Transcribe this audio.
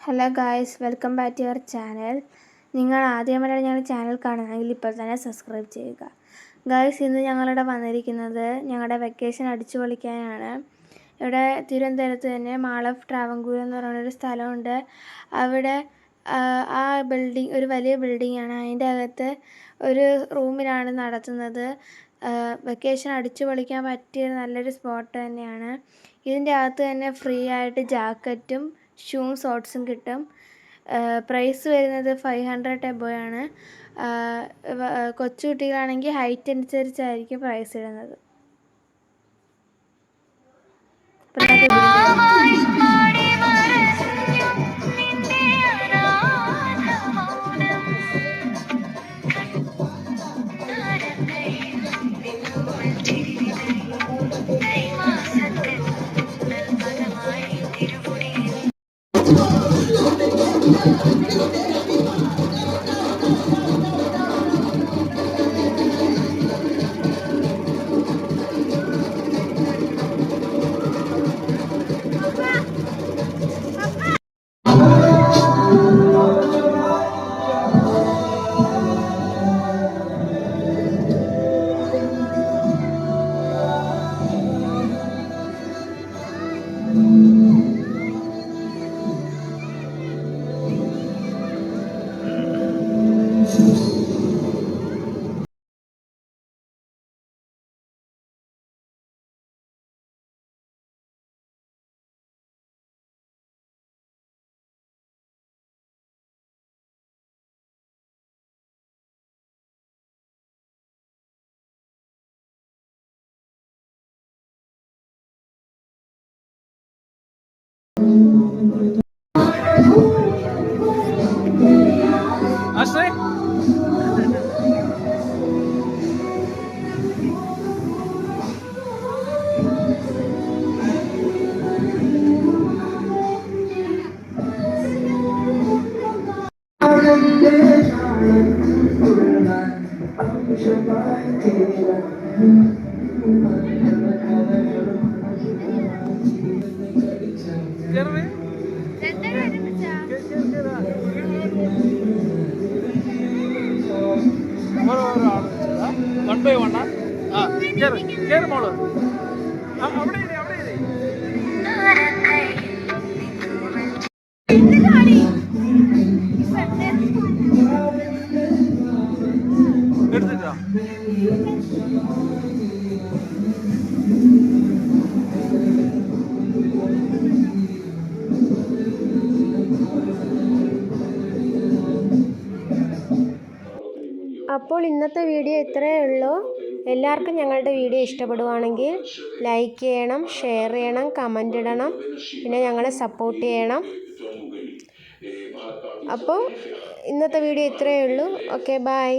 Hello guys, welcome back to your channel. നിങ്ങൾ ആദ്യമായിട്ടാണ് ഞങ്ങളുടെ ചാനൽ കാണുന്നതെങ്കിൽ ഇപ്പോൾ തന്നെ സബ്സ്ക്രൈബ് ചെയ്യുക. ഗായ്സ്, ഇന്ന് ഞങ്ങളിവിടെ വന്നിരിക്കുന്നത് ഞങ്ങളുടെ വെക്കേഷൻ അടിച്ചു പൊളിക്കാനാണ്. ഇവിടെ തിരുവനന്തപുരത്ത് തന്നെ മാൾ ഓഫ് ട്രാവൻകൂർ എന്ന് പറയുന്നൊരു സ്ഥലമുണ്ട്. അവിടെ ആ ബിൽഡിംഗ് ഒരു വലിയ ബിൽഡിങ്ങാണ്. അതിൻ്റെ അകത്ത് ഒരു റൂമിലാണ് നടത്തുന്നത്. വെക്കേഷൻ അടിച്ചു പൊളിക്കാൻ പറ്റിയ നല്ലൊരു സ്പോട്ട് തന്നെയാണ്. ഇതിൻ്റെ അകത്ത് തന്നെ ഫ്രീ ആയിട്ട് ജാക്കറ്റും ഷൂവും ഷോർട്സും കിട്ടും. പ്രൈസ് വരുന്നത് 500 എബോയാണ്. കൊച്ചുകുട്ടികളാണെങ്കിൽ ഹൈറ്റ് അനുസരിച്ചായിരിക്കും പ്രൈസ് ഇടുന്നത്. One by one, care model. അപ്പോൾ ഇന്നത്തെ വീഡിയോ ഇത്രയേ ഉള്ളൂ. എല്ലാവർക്കും ഞങ്ങളുടെ വീഡിയോ ഇഷ്ടപ്പെടുവാണെങ്കിൽ ലൈക്ക് ചെയ്യണം, ഷെയർ ചെയ്യണം, കമൻ്റ് ഇടണം, പിന്നെ ഞങ്ങളെ സപ്പോർട്ട് ചെയ്യണം. അപ്പോൾ ഇന്നത്തെ വീഡിയോ ഇത്രയേ ഉള്ളൂ. Okay, by.